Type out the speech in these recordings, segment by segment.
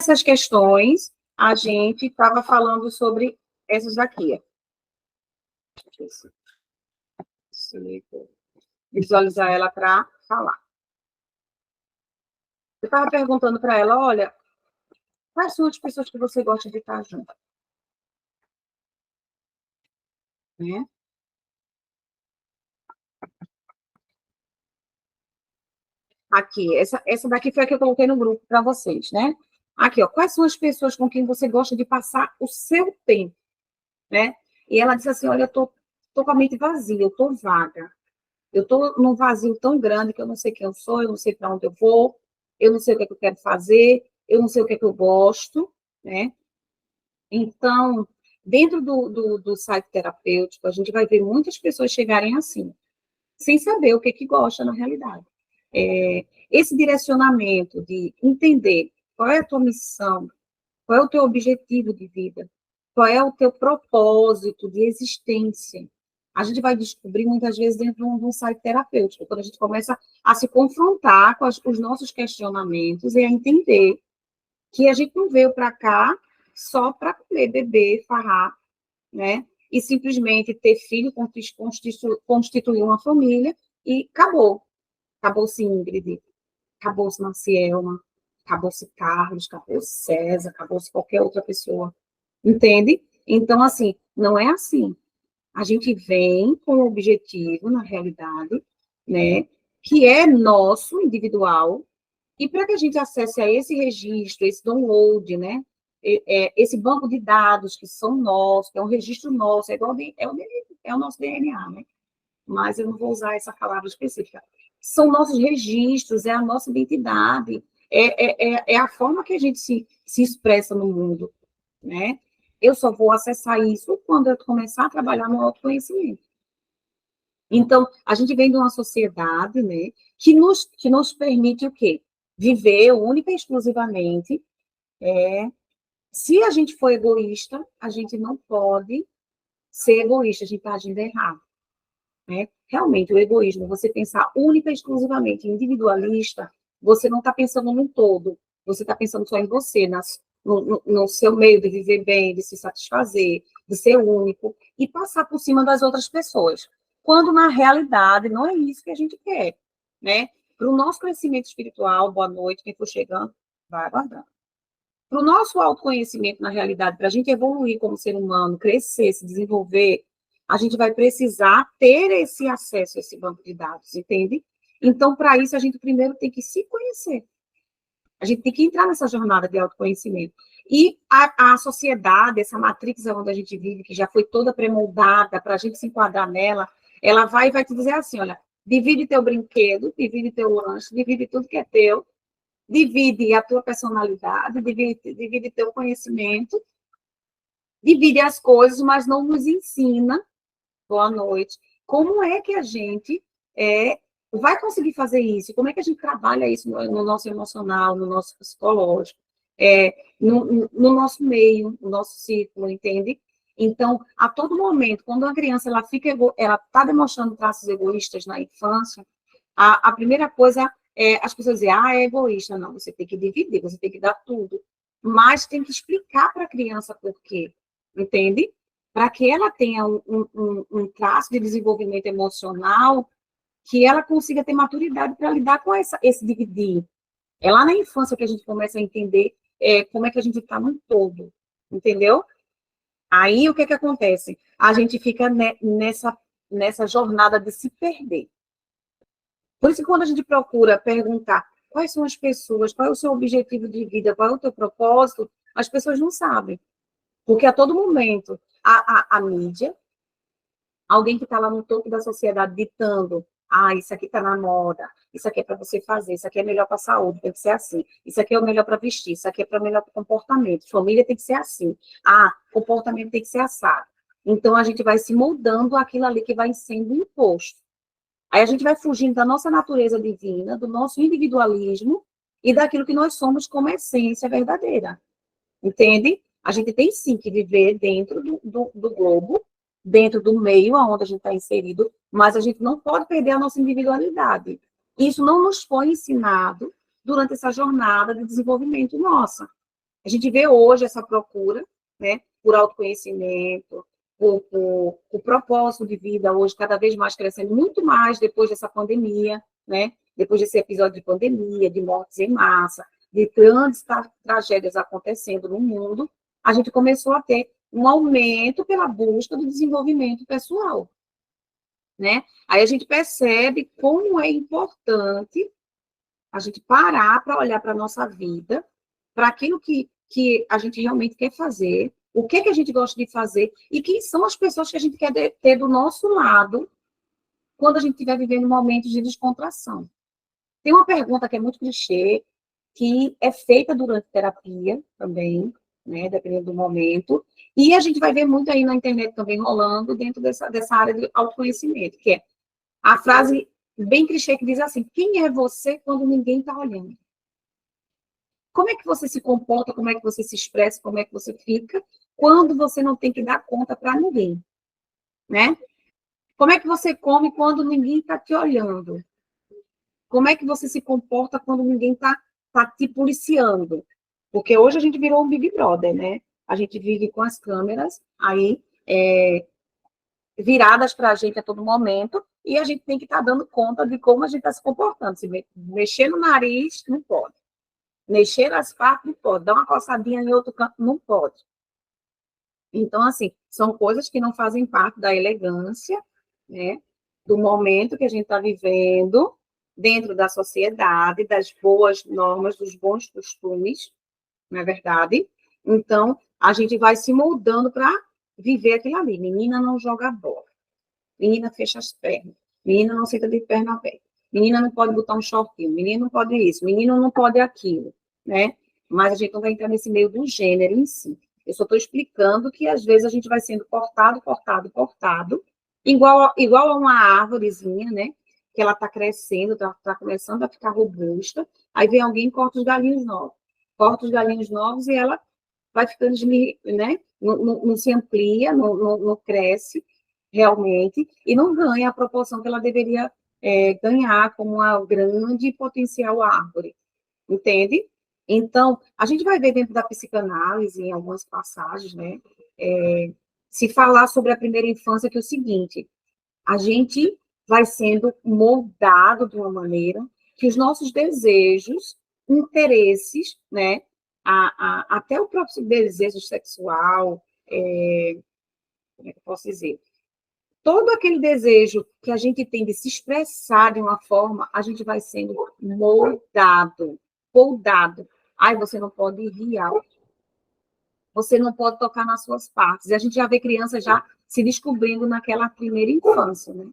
essas questões, a gente estava falando sobre essas daqui. Visualizar ela para falar. Eu estava perguntando para ela, olha, quais são as pessoas que você gosta de estar junto? Né? Aqui, essa daqui foi a que eu coloquei no grupo para vocês, né? Aqui, ó, quais são as pessoas com quem você gosta de passar o seu tempo, né? E ela disse assim, olha, eu tô totalmente vazia, eu tô vaga. Eu tô num vazio tão grande que eu não sei quem eu sou, eu não sei para onde eu vou, eu não sei o que é que eu quero fazer, eu não sei o que é que eu gosto, né? Então, dentro do site terapêutico, a gente vai ver muitas pessoas chegarem assim, sem saber o que é que gosta na realidade. Esse direcionamento de entender qual é a tua missão, qual é o teu objetivo de vida, qual é o teu propósito de existência, a gente vai descobrir muitas vezes dentro de um site terapêutico, quando a gente começa a se confrontar com os nossos questionamentos e a entender que a gente não veio para cá só para comer, beber, farrar, né? E simplesmente ter filho, constituir uma família e acabou. Acabou-se Ingrid, acabou-se Marcielma, acabou-se Carlos, acabou-se César, acabou-se qualquer outra pessoa. Entende? Então, assim, não é assim. A gente vem com um objetivo, na realidade, né? Que é nosso, individual, e para que a gente acesse a esse registro, esse download, né? Esse banco de dados que são nossos, que é um registro nosso, é o nosso DNA, né? Mas eu não vou usar essa palavra específica. São nossos registros, é a nossa identidade, é a forma que a gente se expressa no mundo, né? Eu só vou acessar isso quando eu começar a trabalhar no autoconhecimento. Então, a gente vem de uma sociedade, né, que nos permite o quê? Viver única e exclusivamente. Se a gente for egoísta, a gente não pode ser egoísta, a gente está agindo errado. Né? Realmente, o egoísmo, você pensar única e exclusivamente individualista, você não está pensando no todo, você está pensando só em você, no seu meio de viver bem, de se satisfazer, de ser único, e passar por cima das outras pessoas. Quando, na realidade, não é isso que a gente quer. Né? Para o nosso crescimento espiritual, boa noite, quem for chegando, vai aguardando. Para o nosso autoconhecimento, na realidade, para a gente evoluir como ser humano, crescer, se desenvolver, a gente vai precisar ter esse acesso a esse banco de dados, entende? Então, para isso, a gente primeiro tem que se conhecer. A gente tem que entrar nessa jornada de autoconhecimento. E a sociedade, essa matrix onde a gente vive, que já foi toda pré-moldada para a gente se enquadrar nela, ela vai te dizer assim, olha, divide teu brinquedo, divide teu lanche, divide tudo que é teu, divide a tua personalidade, divide teu conhecimento, divide as coisas, mas não nos ensina, boa noite, como é que a gente vai conseguir fazer isso, como é que a gente trabalha isso no nosso emocional, no nosso psicológico, no nosso meio, no nosso círculo, entende? Então, a todo momento, quando a criança ela está demonstrando traços egoístas na infância, a primeira coisa as pessoas dizem, é egoísta. Não, você tem que dividir, você tem que dar tudo. Mas tem que explicar para a criança por quê, entende? Para que ela tenha um traço de desenvolvimento emocional que ela consiga ter maturidade para lidar com esse dividir. É lá na infância que a gente começa a entender como é que a gente está no todo, entendeu? Aí, o que acontece? A gente fica nessa jornada de se perder. Por isso, quando a gente procura perguntar quais são as pessoas, qual é o seu objetivo de vida, qual é o teu propósito, as pessoas não sabem. Porque a todo momento, a mídia, alguém que está lá no topo da sociedade ditando, isso aqui está na moda, isso aqui é para você fazer, isso aqui é melhor para a saúde, tem que ser assim, isso aqui é o melhor para vestir, isso aqui é melhor para comportamento, família tem que ser assim, comportamento tem que ser assado. Então, a gente vai se moldando aquilo ali que vai sendo imposto. Aí a gente vai fugindo da nossa natureza divina, do nosso individualismo e daquilo que nós somos como essência verdadeira. Entende? A gente tem sim que viver dentro do globo, dentro do meio onde a gente está inserido, mas a gente não pode perder a nossa individualidade. Isso não nos foi ensinado durante essa jornada de desenvolvimento nossa. A gente vê hoje essa procura, né, por autoconhecimento, o propósito de vida hoje cada vez mais crescendo, muito mais depois dessa pandemia, né? Depois desse episódio de pandemia, de mortes em massa, de grandes tragédias acontecendo no mundo, a gente começou a ter um aumento pela busca do desenvolvimento pessoal, né? Aí a gente percebe como é importante a gente parar para olhar para a nossa vida, para aquilo que a gente realmente quer fazer, o que a gente gosta de fazer e quem são as pessoas que a gente quer ter do nosso lado quando a gente estiver vivendo momentos de descontração. Tem uma pergunta que é muito clichê, que é feita durante terapia também, né, dependendo do momento, e a gente vai ver muito aí na internet também rolando dentro dessa área de autoconhecimento, que é a frase bem clichê que diz assim: quem é você quando ninguém está olhando? Como é que você se comporta, como é que você se expressa, como é que você fica quando você não tem que dar conta para ninguém, né? Como é que você come quando ninguém está te olhando? Como é que você se comporta quando ninguém tá te policiando? Porque hoje a gente virou um Big Brother, né? A gente vive com as câmeras aí viradas para a gente a todo momento e a gente tem que estar dando conta de como a gente está se comportando. Se mexer no nariz, não pode. Mexer as partes, não pode. Dar uma coçadinha em outro canto, não pode. Então, assim, são coisas que não fazem parte da elegância, né? Do momento que a gente está vivendo, dentro da sociedade, das boas normas, dos bons costumes, não é verdade? Então, a gente vai se moldando para viver aquilo ali. Menina não joga bola. Menina fecha as pernas. Menina não senta de perna aberta. Menina não pode botar um shortinho. Menino não pode isso. Menino não pode aquilo, né? Mas a gente não vai entrar nesse meio do gênero em si. Eu só estou explicando que, às vezes, a gente vai sendo cortado, cortado, cortado, igual a uma árvorezinha, né? Que ela está crescendo, está começando a ficar robusta, aí vem alguém e corta os galinhos novos. Corta os galinhos novos e ela vai ficando, né? Não se amplia, não cresce realmente, e não ganha a proporção que ela deveria ganhar como uma grande potencial árvore, entende? Então, a gente vai ver dentro da psicanálise, em algumas passagens, né, se falar sobre a primeira infância, que é o seguinte: a gente vai sendo moldado de uma maneira que os nossos desejos, interesses, né, até o próprio desejo sexual, como é que eu posso dizer? Todo aquele desejo que a gente tem de se expressar de uma forma, a gente vai sendo moldado. Ai, você não pode rir alto, você não pode tocar nas suas partes. E a gente já vê crianças já se descobrindo naquela primeira infância, né?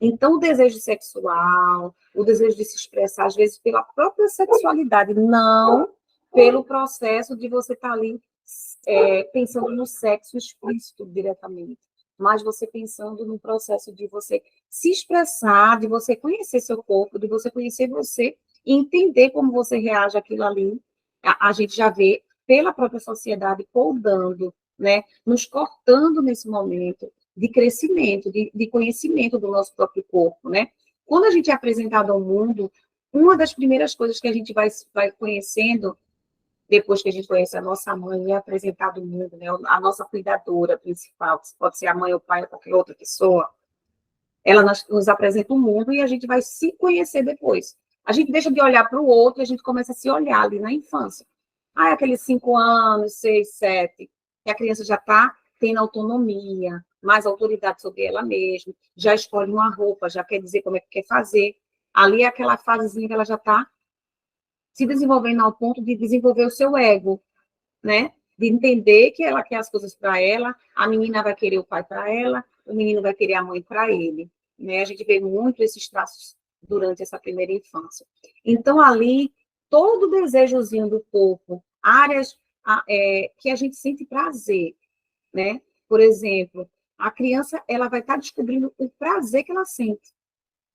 Então, o desejo sexual, o desejo de se expressar, às vezes, pela própria sexualidade, não pelo processo de você estar ali pensando no sexo explícito diretamente, mas você pensando no processo de você se expressar, de você conhecer seu corpo, de você conhecer você e entender como você reage àquilo ali. A gente já vê pela própria sociedade podando, né, nos cortando nesse momento de crescimento, de conhecimento do nosso próprio corpo, né? Quando a gente é apresentado ao mundo, uma das primeiras coisas que a gente vai conhecendo, depois que a gente conhece a nossa mãe, é apresentado ao mundo, né? A nossa cuidadora principal, que pode ser a mãe, o pai, ou qualquer outra pessoa, ela nos apresenta o mundo e a gente vai se conhecer depois. A gente deixa de olhar para o outro e a gente começa a se olhar ali na infância. Ah, aqueles 5 anos, 6, 7, que a criança já está tendo autonomia, mais autoridade sobre ela mesma, já escolhe uma roupa, já quer dizer como é que quer fazer. Ali é aquela fasezinha que ela já está se desenvolvendo ao ponto de desenvolver o seu ego, né? De entender que ela quer as coisas para ela, a menina vai querer o pai para ela, o menino vai querer a mãe para ele, né? A gente vê muito esses traços durante essa primeira infância. Então, ali, todo o desejozinho do corpo, áreas que a gente sente prazer, né? Por exemplo, a criança, ela vai estar descobrindo o prazer que ela sente.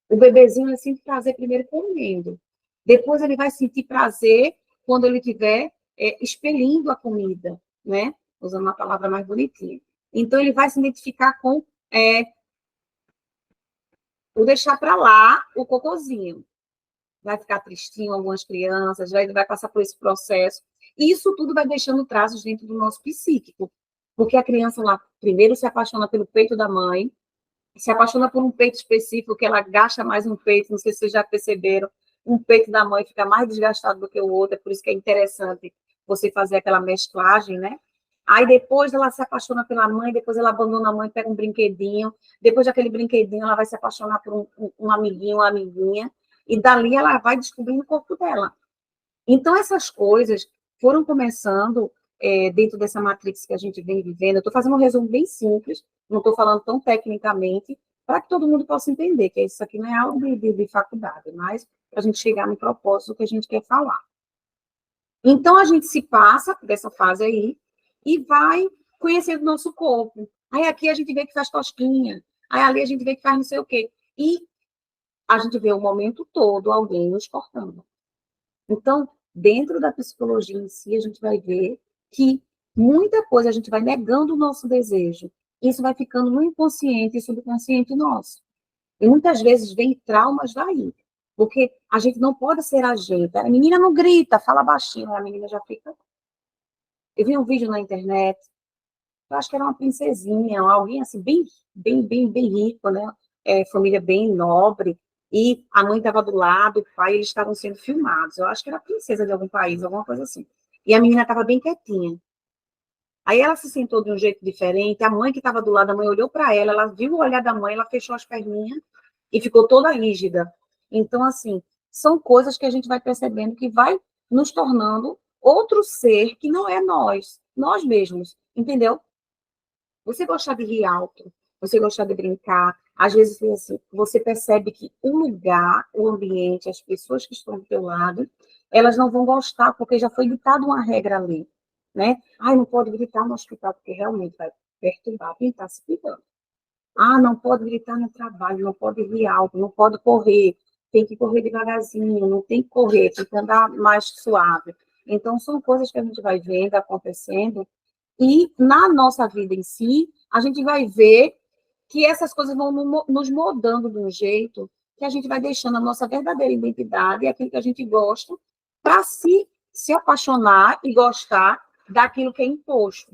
O bebezinho, ele sente prazer primeiro comendo. Depois, ele vai sentir prazer quando ele estiver expelindo a comida, né? Usando uma palavra mais bonitinha. Então, ele vai se identificar com o deixar para lá o cocôzinho. Vai ficar tristinho algumas crianças, vai passar por esse processo. Isso tudo vai deixando traços dentro do nosso psíquico, porque a criança lá, primeiro se apaixona pelo peito da mãe, se apaixona por um peito específico, que ela gasta mais um peito, não sei se vocês já perceberam, um peito da mãe fica mais desgastado do que o outro, é por isso que é interessante você fazer aquela mesclagem, né? Aí depois ela se apaixona pela mãe, depois ela abandona a mãe, pega um brinquedinho, depois daquele brinquedinho ela vai se apaixonar por um amiguinho, uma amiguinha, e dali ela vai descobrindo o corpo dela. Então essas coisas foram começando dentro dessa matrix que a gente vem vivendo. Eu estou fazendo um resumo bem simples, não estou falando tão tecnicamente, para que todo mundo possa entender que isso aqui não é algo de faculdade, mas para a gente chegar no propósito que a gente quer falar. Então, a gente se passa dessa fase aí e vai conhecendo o nosso corpo. Aí aqui a gente vê que faz tosquinha, aí ali a gente vê que faz não sei o quê. E a gente vê o momento todo alguém nos cortando. Então, dentro da psicologia em si, a gente vai ver que muita coisa a gente vai negando o nosso desejo. Isso vai ficando no inconsciente e subconsciente nosso. E muitas vezes vem traumas daí. Porque a gente não pode ser a gente. A menina não grita, fala baixinho, a menina já fica. Eu vi um vídeo na internet, eu acho que era uma princesinha, alguém assim, bem rico, né? Família bem nobre, e a mãe estava do lado, o pai, eles estavam sendo filmados. Eu acho que era princesa de algum país, alguma coisa assim. E a menina estava bem quietinha. Aí ela se sentou de um jeito diferente, a mãe que estava do lado, a mãe olhou para ela, ela viu o olhar da mãe, ela fechou as perninhas e ficou toda rígida. Então, assim, são coisas que a gente vai percebendo que vai nos tornando outro ser que não é nós mesmos, entendeu? Você gostar de rir alto, você gostar de brincar, às vezes assim, você percebe que o lugar, o ambiente, as pessoas que estão do teu lado, elas não vão gostar, porque já foi ditada uma regra ali, né? Ai, não pode gritar no hospital, porque realmente vai perturbar quem está se cuidando. Ah, não pode gritar no trabalho, não pode rir alto, não pode correr, tem que correr devagarzinho, não tem que correr, tem que andar mais suave. Então, são coisas que a gente vai vendo, acontecendo, e na nossa vida em si, a gente vai ver que essas coisas vão nos moldando de um jeito que a gente vai deixando a nossa verdadeira identidade, aquilo que a gente gosta, para se apaixonar e gostar daquilo que é imposto,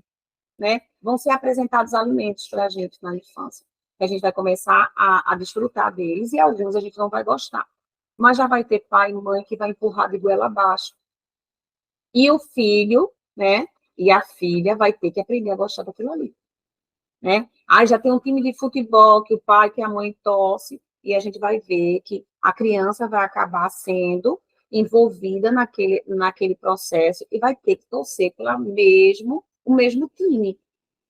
né? Vão ser apresentados alimentos para a gente na infância, que a gente vai começar a desfrutar deles, e alguns a gente não vai gostar. Mas já vai ter pai e mãe que vai empurrar de goela abaixo. E o filho, né? E a filha vai ter que aprender a gostar daquilo ali, né? Aí já tem um time de futebol que o pai, que a mãe torce, e a gente vai ver que a criança vai acabar sendo envolvida naquele processo e vai ter que torcer o mesmo time.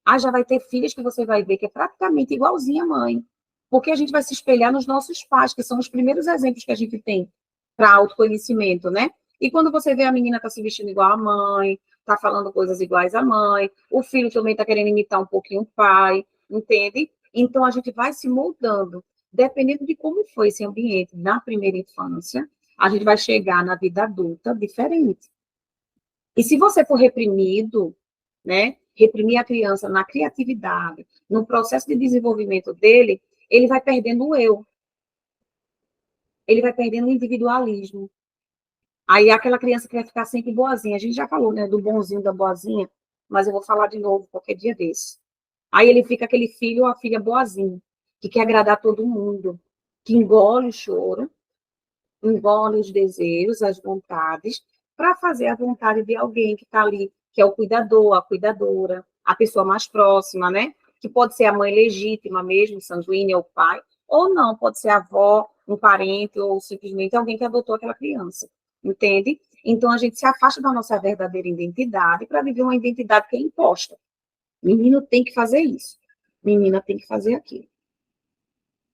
Ah, já vai ter filhas que você vai ver que é praticamente igualzinha à mãe, porque a gente vai se espelhar nos nossos pais, que são os primeiros exemplos que a gente tem para autoconhecimento, né? E quando você vê a menina tá se vestindo igual à mãe, tá falando coisas iguais à mãe, o filho também tá querendo imitar um pouquinho o pai, entende? Então a gente vai se moldando, dependendo de como foi esse ambiente na primeira infância, a gente vai chegar na vida adulta diferente. E se você for reprimido, né, reprimir a criança na criatividade, no processo de desenvolvimento dele, ele vai perdendo o eu, ele vai perdendo o individualismo. Aí aquela criança que vai ficar sempre boazinha, a gente já falou, né, do bonzinho, da boazinha, mas eu vou falar de novo qualquer dia desse. Aí ele fica aquele filho ou a filha boazinha, que quer agradar todo mundo, que engole o choro, engole os desejos, as vontades, para fazer a vontade de alguém que está ali, que é o cuidador, a cuidadora, a pessoa mais próxima, né? Que pode ser a mãe legítima mesmo, sanguínea, ou o pai, ou não, pode ser a avó, um parente, ou simplesmente alguém que adotou aquela criança, entende? Então, a gente se afasta da nossa verdadeira identidade para viver uma identidade que é imposta. Menino tem que fazer isso, menina tem que fazer aquilo.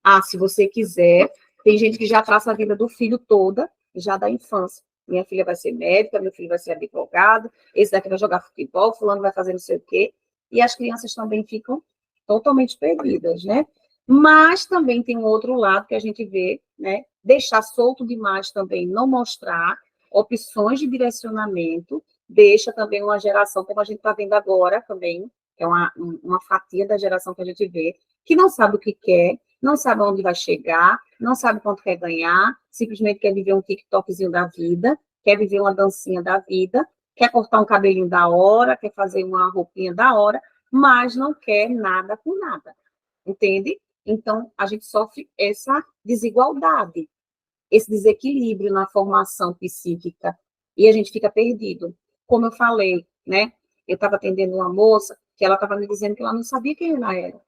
Ah, se você quiser, tem gente que já traça a vida do filho toda, já da infância. Minha filha vai ser médica, meu filho vai ser advogado, esse daqui vai jogar futebol, fulano vai fazer não sei o quê. E as crianças também ficam totalmente perdidas, né? Mas também tem um outro lado que a gente vê, né? Deixar solto demais também, não mostrar opções de direcionamento, deixa também uma geração, como a gente está vendo agora também, que é uma fatia da geração que a gente vê, que não sabe o que quer, não sabe onde vai chegar, não sabe quanto quer ganhar, simplesmente quer viver um TikTokzinho da vida, quer viver uma dancinha da vida, quer cortar um cabelinho da hora, quer fazer uma roupinha da hora, mas não quer nada com nada, entende? Então, a gente sofre essa desigualdade, esse desequilíbrio na formação psíquica, e a gente fica perdido. Como eu falei, né? Eu estava atendendo uma moça que ela estava me dizendo que ela não sabia quem ela era.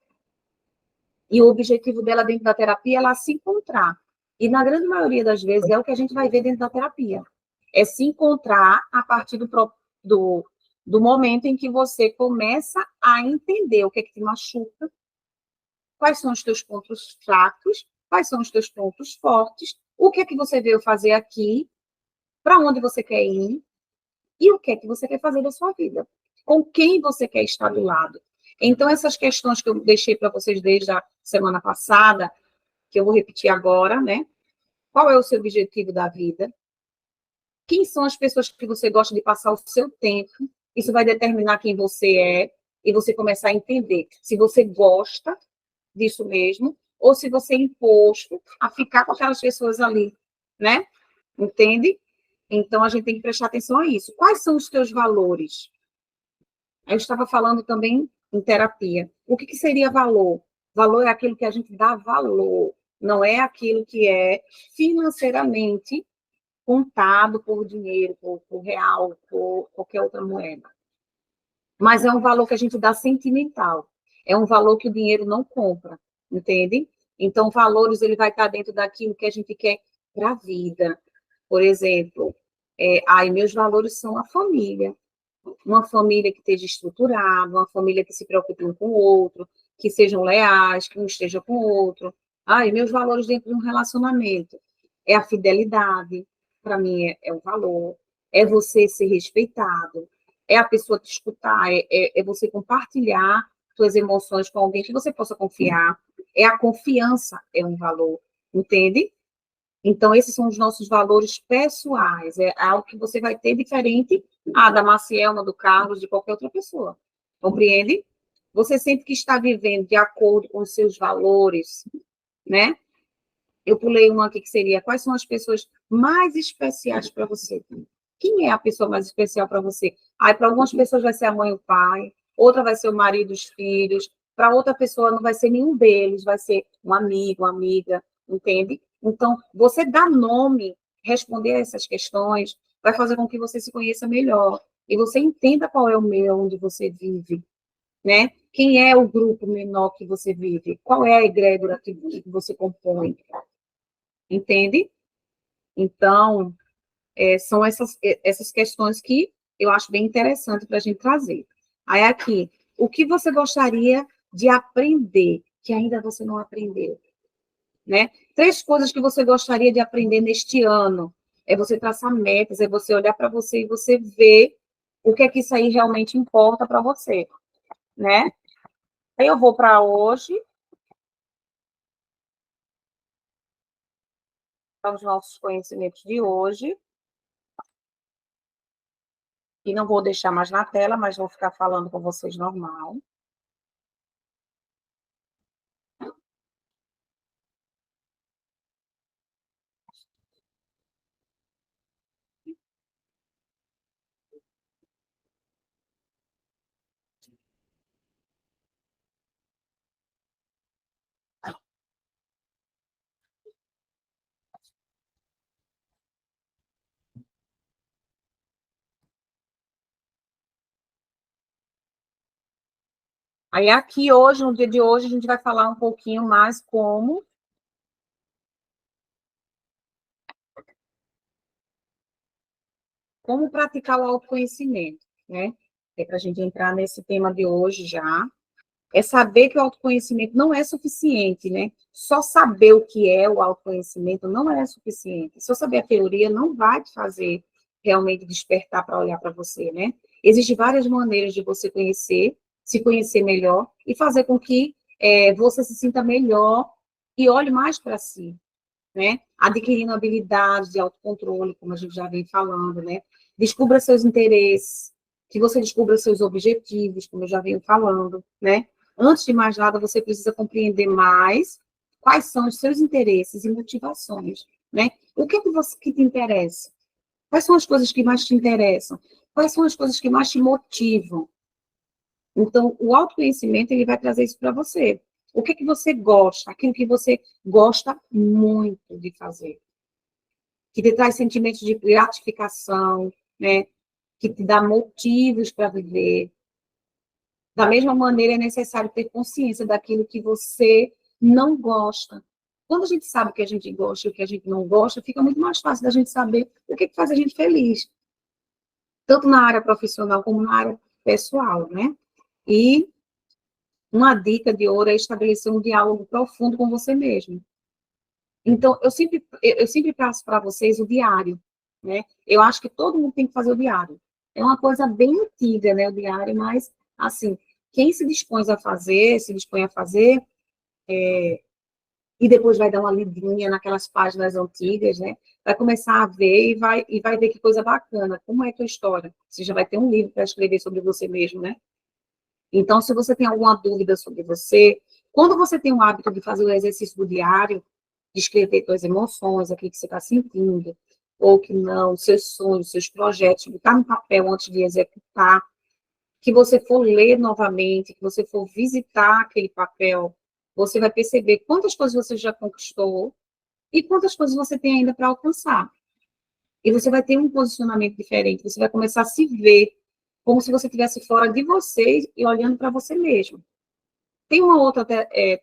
E o objetivo dela dentro da terapia é ela se encontrar. E na grande maioria das vezes é o que a gente vai ver dentro da terapia. É se encontrar a partir do, do momento em que você começa a entender o que é que te machuca, quais são os teus pontos fracos, quais são os teus pontos fortes, o que é que você veio fazer aqui, para onde você quer ir e o que é que você quer fazer da sua vida, com quem você quer estar do lado. Então, essas questões que eu deixei para vocês desde a semana passada, que eu vou repetir agora, né? Qual é o seu objetivo da vida? Quem são as pessoas que você gosta de passar o seu tempo? Isso vai determinar quem você é e você começar a entender se você gosta disso mesmo ou se você é imposto a ficar com aquelas pessoas ali, né? Entende? Então, a gente tem que prestar atenção a isso. Quais são os teus valores? Eu estava falando também em terapia. O que seria valor? Valor é aquilo que a gente dá valor, não é aquilo que é financeiramente contado por dinheiro, por real, por qualquer outra moeda. Mas é um valor que a gente dá sentimental. É um valor que o dinheiro não compra, entende? Então, valores, ele vai estar dentro daquilo que a gente quer para a vida. Por exemplo, meus valores são a família. Uma família que esteja estruturada, uma família que se preocupe um com o outro, que sejam leais, que um esteja com o outro. Meus valores dentro de um relacionamento é a fidelidade, para mim é o valor, é você ser respeitado, é a pessoa te escutar, é você compartilhar suas emoções com alguém que você possa confiar, é a confiança, é um valor, entende? Então, esses são os nossos valores pessoais, é algo que você vai ter diferente da Macielma, do Carlos, de qualquer outra pessoa. Compreende? Você sempre que está vivendo de acordo com os seus valores, né? Eu pulei uma aqui que seria, quais são as pessoas mais especiais para você? Quem é a pessoa mais especial para você? Para algumas pessoas vai ser a mãe e o pai, outra vai ser o marido e os filhos, para outra pessoa não vai ser nenhum deles, vai ser um amigo, uma amiga, entende? Então, você dar nome, responder a essas questões, vai fazer com que você se conheça melhor e você entenda qual é o meio onde você vive, né? Quem é o grupo menor que você vive? Qual é a egrégora que você compõe? Entende? Então, são essas questões que eu acho bem interessante para a gente trazer. Aí aqui, o que você gostaria de aprender que ainda você não aprendeu? Né? 3 coisas que você gostaria de aprender neste ano. É você traçar metas, é você olhar para você e você ver o que é que isso aí realmente importa para você, né? Aí eu vou para hoje, para os nossos conhecimentos de hoje. E não vou deixar mais na tela, mas vou ficar falando com vocês normal. Aí aqui hoje, no dia de hoje, a gente vai falar um pouquinho mais como praticar o autoconhecimento, né? É para a gente entrar nesse tema de hoje já. É saber que o autoconhecimento não é suficiente, né? Só saber o que é o autoconhecimento não é suficiente. Só saber a teoria não vai te fazer realmente despertar para olhar para você, né? Existem várias maneiras de você conhecer, se conhecer melhor e fazer com que você se sinta melhor e olhe mais para si, né? Adquirindo habilidades de autocontrole, como a gente já vem falando, né? Descubra seus interesses, que você descubra seus objetivos, como eu já venho falando, né? Antes de mais nada, você precisa compreender mais quais são os seus interesses e motivações, né? O que é que te interessa? Quais são as coisas que mais te interessam? Quais são as coisas que mais te motivam? Então, o autoconhecimento, ele vai trazer isso para você. O que que você gosta? Aquilo que você gosta muito de fazer. Que te traz sentimentos de gratificação, né? Que te dá motivos para viver. Da mesma maneira, é necessário ter consciência daquilo que você não gosta. Quando a gente sabe o que a gente gosta e o que a gente não gosta, fica muito mais fácil da gente saber o que faz a gente feliz, tanto na área profissional como na área pessoal, né? E uma dica de ouro é estabelecer um diálogo profundo com você mesmo. Então, eu sempre passo para vocês o diário, né? Eu acho que todo mundo tem que fazer o diário. É uma coisa bem antiga, né, o diário, mas, assim, quem se dispõe a fazer, e depois vai dar uma lidinha naquelas páginas antigas, né? Vai começar a ver e vai ver que coisa bacana. Como é a tua história? Você já vai ter um livro para escrever sobre você mesmo, né? Então, se você tem alguma dúvida sobre você, quando você tem o hábito de fazer o exercício do diário, de escrever suas emoções, aquilo que você está sentindo, ou que não, seus sonhos, seus projetos, botar no papel antes de executar, que você for ler novamente, que você for visitar aquele papel, você vai perceber quantas coisas você já conquistou e quantas coisas você tem ainda para alcançar. E você vai ter um posicionamento diferente, você vai começar a se ver como se você estivesse fora de você e olhando para você mesmo. Tem uma outra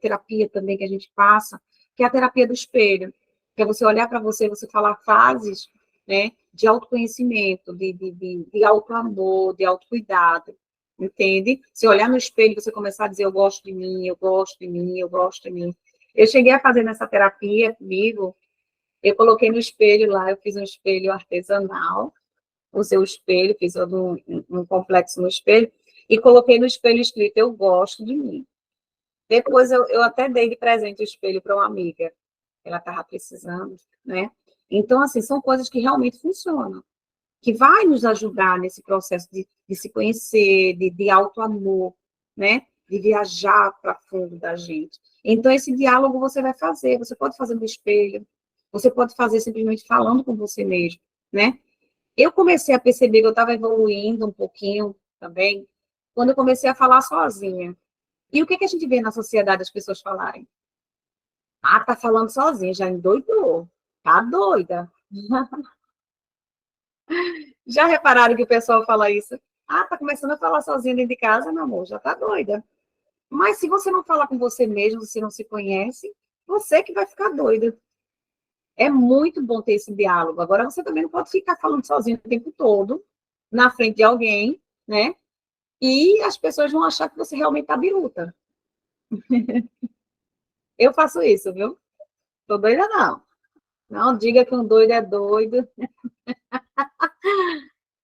terapia também que a gente passa, que é a terapia do espelho, que é você olhar para você, você falar frases, né, de autoconhecimento, de autoamor, de autocuidado, entende? Se olhar no espelho, você começar a dizer, eu gosto de mim, eu gosto de mim, eu gosto de mim. Eu cheguei a fazer nessa terapia comigo, eu coloquei no espelho lá, eu fiz um espelho artesanal, usei o espelho, fiz um complexo no espelho, e coloquei no espelho escrito, eu gosto de mim. Depois eu até dei de presente o espelho para uma amiga, ela estava precisando, né? Então, assim, são coisas que realmente funcionam, que vai nos ajudar nesse processo de se conhecer, de auto-amor, né? De viajar para fundo da gente. Então, esse diálogo você vai fazer, você pode fazer no espelho, você pode fazer simplesmente falando com você mesmo, né? Eu comecei a perceber que eu estava evoluindo um pouquinho também, quando eu comecei a falar sozinha. E o que a gente vê na sociedade as pessoas falarem? Ah, tá falando sozinha, já endoidou. Tá doida. Já repararam que o pessoal fala isso? Ah, tá começando a falar sozinha dentro de casa, meu amor, já tá doida. Mas se você não falar com você mesmo, você não se conhece, você que vai ficar doida. É muito bom ter esse diálogo. Agora, você também não pode ficar falando sozinho o tempo todo, na frente de alguém, né? E as pessoas vão achar que você realmente tá biruta. Eu faço isso, viu? Tô doida, não. Não diga que um doido é doido.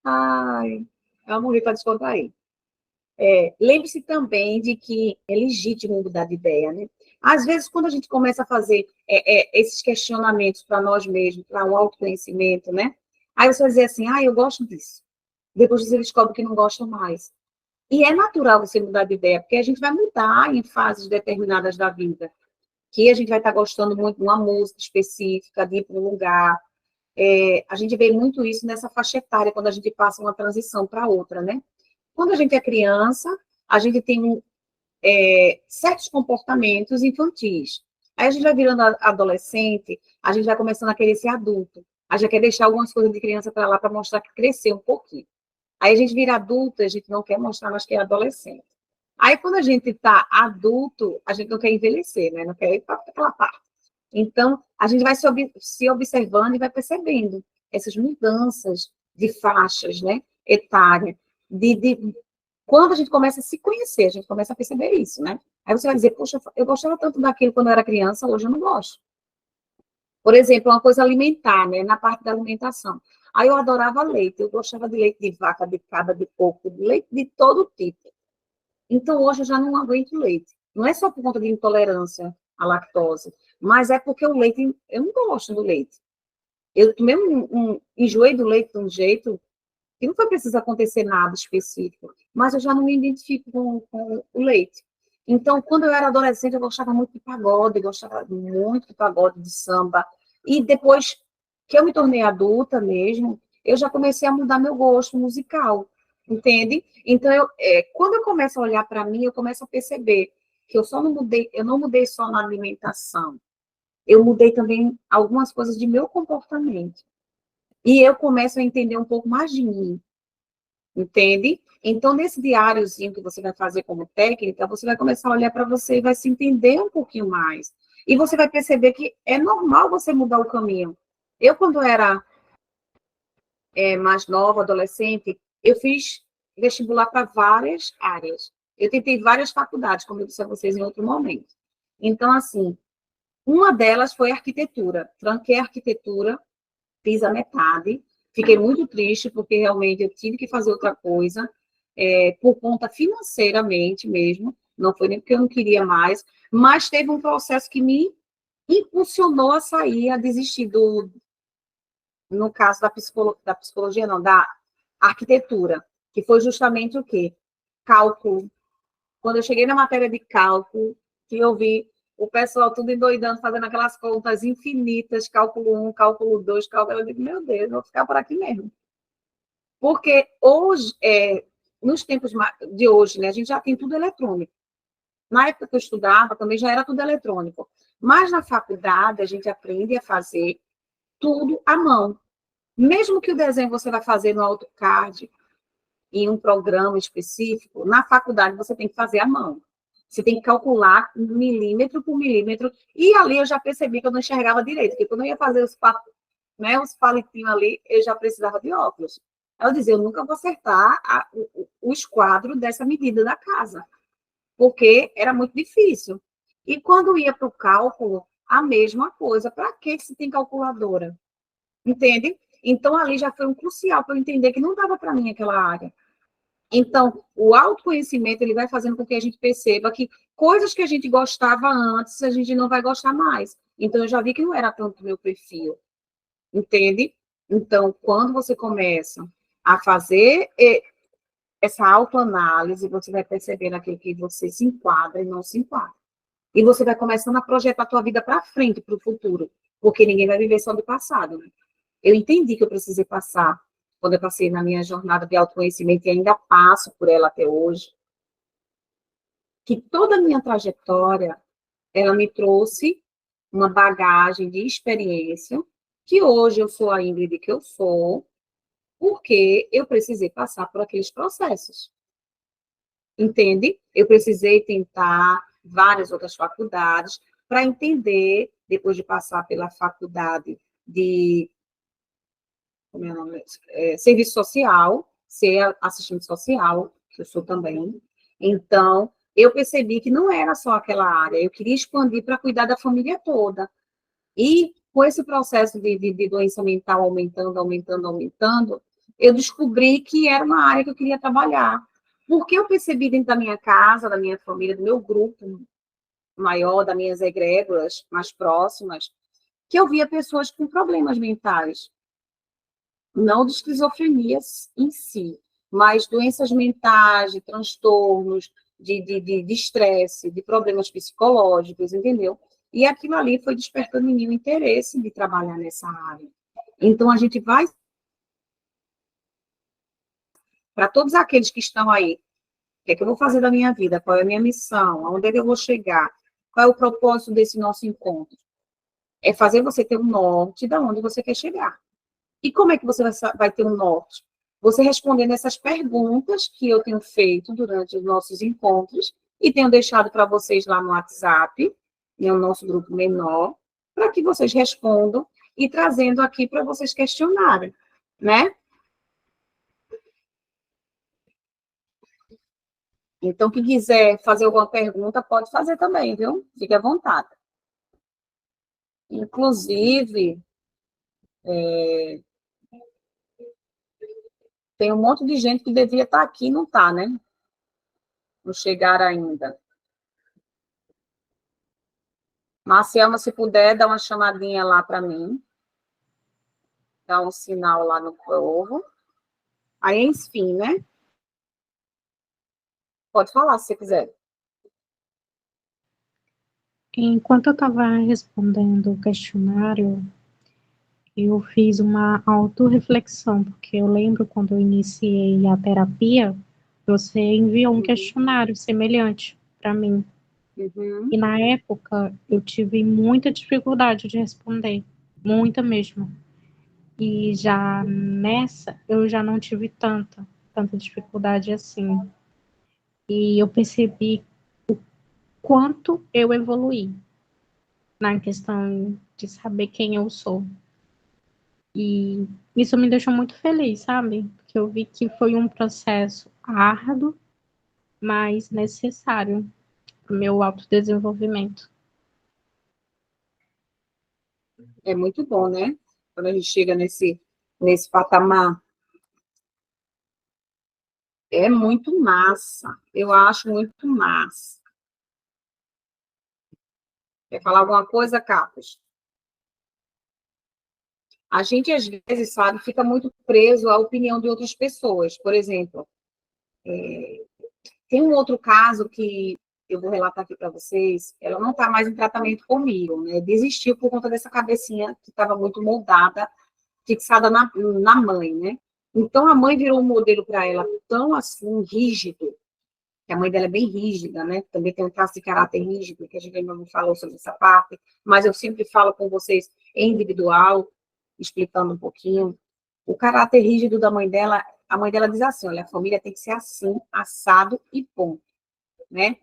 Ai, eu morri para descontrair. Lembre-se também de que é legítimo mudar de ideia, né? Às vezes, quando a gente começa a fazer esses questionamentos para nós mesmos, para um autoconhecimento, né? Aí você vai dizer assim, eu gosto disso. Depois você descobre que não gosta mais. E é natural você mudar de ideia, porque a gente vai mudar em fases determinadas da vida. Que a gente vai estar gostando muito de uma música específica, de ir para um lugar. A gente vê muito isso nessa faixa etária, quando a gente passa uma transição para outra, né? Quando a gente é criança, a gente tem certos comportamentos infantis. Aí a gente vai virando adolescente, a gente vai começando a querer ser adulto. A gente já quer deixar algumas coisas de criança para lá para mostrar que cresceu um pouquinho. Aí a gente vira adulto, a gente não quer mostrar mais que é adolescente. Aí quando a gente está adulto, a gente não quer envelhecer, né? Não quer ir para aquela parte. Então, a gente vai se observando e vai percebendo essas mudanças de faixas, né, etária, quando a gente começa a se conhecer, a gente começa a perceber isso, né? Aí você vai dizer, poxa, eu gostava tanto daquilo quando eu era criança, hoje eu não gosto. Por exemplo, uma coisa alimentar, né, na parte da alimentação. Aí eu adorava leite, eu gostava de leite de vaca, de cabra, de porco, de leite de todo tipo. Então, hoje eu já não aguento leite. Não é só por conta de intolerância à lactose, mas é porque o leite, eu não gosto do leite. Eu tomei enjoei do leite de um jeito que não foi preciso acontecer nada específico, mas eu já não me identifico com o leite. Então, quando eu era adolescente, eu gostava muito de pagode, gostava muito de pagode, de samba. E depois que eu me tornei adulta mesmo, eu já comecei a mudar meu gosto musical, entende? Então, quando eu começo a olhar para mim, eu começo a perceber que eu não mudei só na alimentação, eu mudei também algumas coisas de meu comportamento. E eu começo a entender um pouco mais de mim, entende? Então, nesse diáriozinho que você vai fazer como técnica, você vai começar a olhar para você e vai se entender um pouquinho mais. E você vai perceber que é normal você mudar o caminho. Eu, quando era mais nova, adolescente, eu fiz vestibular para várias áreas. Eu tentei várias faculdades, como eu disse a vocês em outro momento. Então, assim, uma delas foi arquitetura. Tranquei a arquitetura, fiz a metade, fiquei muito triste, porque realmente eu tive que fazer outra coisa, por conta financeiramente mesmo, não foi nem porque eu não queria mais, mas teve um processo que me impulsionou a sair, a desistir no caso da psicologia, não, da arquitetura, que foi justamente o quê? Cálculo. Quando eu cheguei na matéria de cálculo, que eu vi o pessoal tudo endoidando, fazendo aquelas contas infinitas, cálculo 1, cálculo 2, cálculo... Eu digo, meu Deus, vou ficar por aqui mesmo. Porque hoje, nos tempos de hoje, né, a gente já tem tudo eletrônico. Na época que eu estudava, também já era tudo eletrônico. Mas na faculdade, a gente aprende a fazer tudo à mão. Mesmo que o desenho você vai fazer no AutoCAD, em um programa específico, na faculdade você tem que fazer à mão. Você tem que calcular milímetro por milímetro. E ali eu já percebi que eu não enxergava direito, porque quando eu ia fazer os palitinhos ali, eu já precisava de óculos. Aí eu dizia, eu nunca vou acertar o esquadro dessa medida da casa, porque era muito difícil. E quando ia para o cálculo, a mesma coisa. Para que se tem calculadora? Entende? Então, ali já foi um crucial para eu entender que não dava para mim aquela área. Então, o autoconhecimento, ele vai fazendo com que a gente perceba que coisas que a gente gostava antes, a gente não vai gostar mais. Então, eu já vi que não era tanto meu perfil, entende? Então, quando você começa a fazer essa autoanálise, você vai perceber naquilo que você se enquadra e não se enquadra. E você vai começando a projetar a tua vida para frente, para o futuro, porque ninguém vai viver só do passado, né? Eu entendi que eu precisei passar, quando eu passei na minha jornada de autoconhecimento, e ainda passo por ela até hoje, que toda a minha trajetória, ela me trouxe uma bagagem de experiência, que hoje eu sou a Ingrid que eu sou, porque eu precisei passar por aqueles processos. Entende? Eu precisei tentar várias outras faculdades para entender, depois de passar pela faculdade de como é o nome? Serviço social, ser assistente social, que eu sou também. Então, eu percebi que não era só aquela área, eu queria expandir para cuidar da família toda. E com esse processo de doença mental aumentando, aumentando, aumentando, eu descobri que era uma área que eu queria trabalhar. Porque eu percebi dentro da minha casa, da minha família, do meu grupo maior, das minhas egrégoras mais próximas, que eu via pessoas com problemas mentais, não de esquizofrenias em si, mas doenças mentais, de transtornos, de estresse, de problemas psicológicos, entendeu? E aquilo ali foi despertando em mim o interesse de trabalhar nessa área. Então, a gente vai, para todos aqueles que estão aí, o que é que eu vou fazer da minha vida? Qual é a minha missão? Aonde é que eu vou chegar? Qual é o propósito desse nosso encontro? É fazer você ter um norte de onde você quer chegar. E como é que você vai ter um norte? Você respondendo essas perguntas que eu tenho feito durante os nossos encontros e tenho deixado para vocês lá no WhatsApp, no nosso grupo menor, para que vocês respondam e trazendo aqui para vocês questionarem, né? Então, quem quiser fazer alguma pergunta, pode fazer também, viu? Fique à vontade. Inclusive, tem um monte de gente que devia estar aqui e não está, né? Não chegaram ainda. Marciama, se puder, dá uma chamadinha lá para mim. Dá um sinal lá no povo. Aí, enfim, né? Pode falar se você quiser. Enquanto eu estava respondendo o questionário, eu fiz uma autorreflexão, porque eu lembro quando eu iniciei a terapia, você enviou um questionário semelhante para mim. Uhum. E na época eu tive muita dificuldade de responder, muita mesmo. E já nessa eu já não tive tanta dificuldade assim. E eu percebi quanto eu evoluí na questão de saber quem eu sou. E isso me deixou muito feliz, sabe? Porque eu vi que foi um processo árduo, mas necessário para o meu autodesenvolvimento. É muito bom, né? Quando a gente chega nesse patamar. É muito massa. Eu acho muito massa. Quer falar alguma coisa, Capos? A gente, às vezes, sabe, fica muito preso à opinião de outras pessoas. Por exemplo, tem um outro caso que eu vou relatar aqui para vocês. Ela não está mais em tratamento comigo, né? Desistiu por conta dessa cabecinha que estava muito moldada, fixada na mãe, né? Então, a mãe virou um modelo para ela tão, assim, rígido, que a mãe dela é bem rígida, né? Também tem um traço de caráter rígido, que a gente ainda não falou sobre essa parte, mas eu sempre falo com vocês em individual, explicando um pouquinho. O caráter rígido da mãe dela, a mãe dela diz assim, olha, a família tem que ser assim, assado e ponto, né?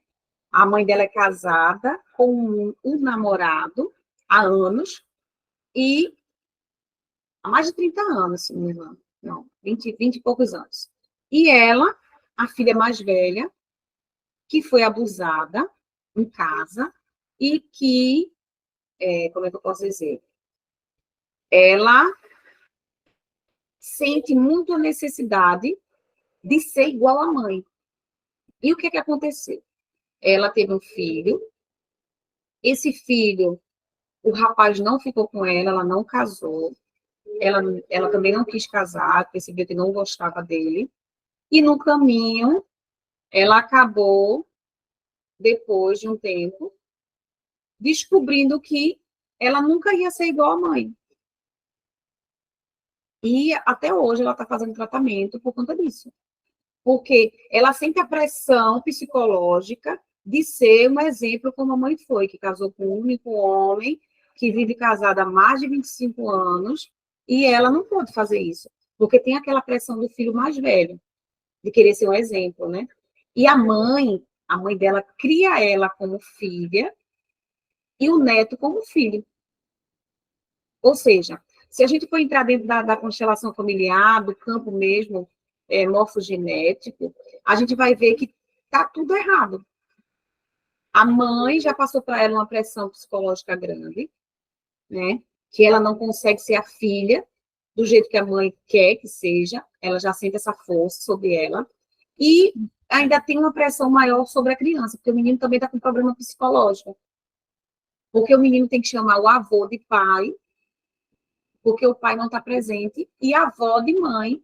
A mãe dela é casada com um namorado há anos, e há mais de 30 anos, se não me engano. Não, 20 e poucos anos. E ela, a filha mais velha, que foi abusada em casa e que, como é que eu posso dizer? Ela sente muito a necessidade de ser igual à mãe. E o que aconteceu? Ela teve um filho, esse filho, o rapaz não ficou com ela não casou, ela, ela também não quis casar, percebeu que não gostava dele, e no caminho, ela acabou, depois de um tempo, descobrindo que ela nunca ia ser igual à mãe. E até hoje ela está fazendo tratamento por conta disso. Porque ela sente a pressão psicológica de ser um exemplo como a mãe foi, que casou com um único homem, que vive casada há mais de 25 anos, e ela não pode fazer isso. Porque tem aquela pressão do filho mais velho, de querer ser um exemplo, né? E a mãe dela cria ela como filha e o neto como filho. Ou seja, se a gente for entrar dentro da constelação familiar, do campo mesmo, morfogenético, a gente vai ver que está tudo errado. A mãe já passou para ela uma pressão psicológica grande, né? Que ela não consegue ser a filha do jeito que a mãe quer que seja, ela já sente essa força sobre ela, e ainda tem uma pressão maior sobre a criança, porque o menino também está com problema psicológico, porque o menino tem que chamar o avô de pai, porque o pai não está presente, e a avó de mãe,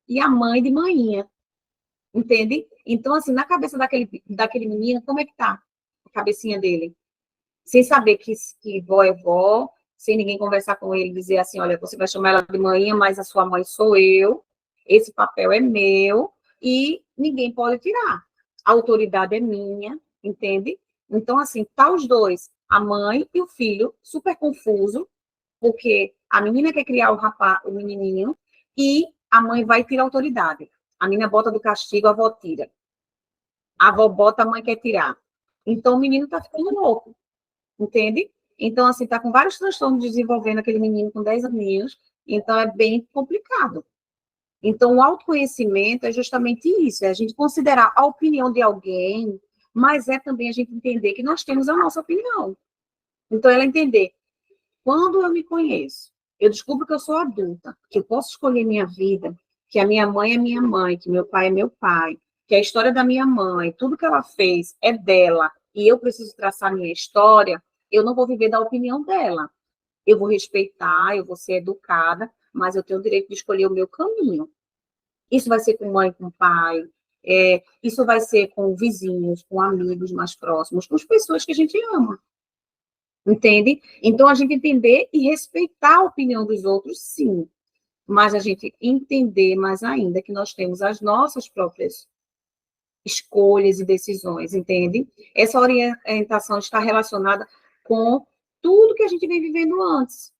e a mãe de manhinha, entende? Então, assim, na cabeça daquele menino, como é que tá a cabecinha dele? Sem saber que vó é vó, sem ninguém conversar com ele, dizer assim, olha, você vai chamar ela de manhinha, mas a sua mãe sou eu, esse papel é meu, e ninguém pode tirar. A autoridade é minha, entende? Então, assim, tá os dois, a mãe e o filho, super confuso, porque a menina quer criar o menininho, e a mãe vai tirar a autoridade. A menina bota do castigo, a avó tira. A avó bota, a mãe quer tirar. Então, o menino tá ficando louco, entende? Então, assim, tá com vários transtornos desenvolvendo aquele menino com 10 aninhos, então é bem complicado. Então, o autoconhecimento é justamente isso, é a gente considerar a opinião de alguém, mas é também a gente entender que nós temos a nossa opinião. Então, ela entender, quando eu me conheço, eu descubro que eu sou adulta, que eu posso escolher minha vida, que a minha mãe é minha mãe, que meu pai é meu pai, que a história da minha mãe, tudo que ela fez é dela, e eu preciso traçar minha história, eu não vou viver da opinião dela. Eu vou respeitar, eu vou ser educada, mas eu tenho o direito de escolher o meu caminho. Isso vai ser com mãe, com pai, isso vai ser com vizinhos, com amigos mais próximos, com as pessoas que a gente ama. Entende? Então, a gente entender e respeitar a opinião dos outros, sim. Mas a gente entender mais ainda que nós temos as nossas próprias escolhas e decisões, entende? Essa orientação está relacionada com tudo que a gente vem vivendo antes.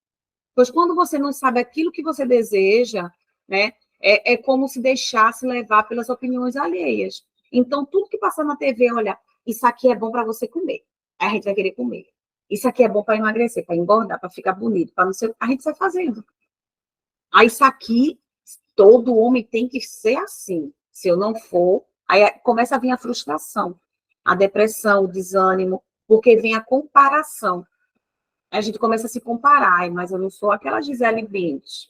Pois quando você não sabe aquilo que você deseja, né, é como se deixasse levar pelas opiniões alheias. Então, tudo que passa na TV, olha, isso aqui é bom para você comer. Aí a gente vai querer comer. Isso aqui é bom para emagrecer, para engordar, para ficar bonito, para não ser. A gente vai fazendo. Aí isso aqui, todo homem tem que ser assim. Se eu não for, aí começa a vir a frustração, a depressão, o desânimo, porque vem a comparação. Aí a gente começa a se comparar. Ai, mas eu não sou aquela Gisele Bündchen.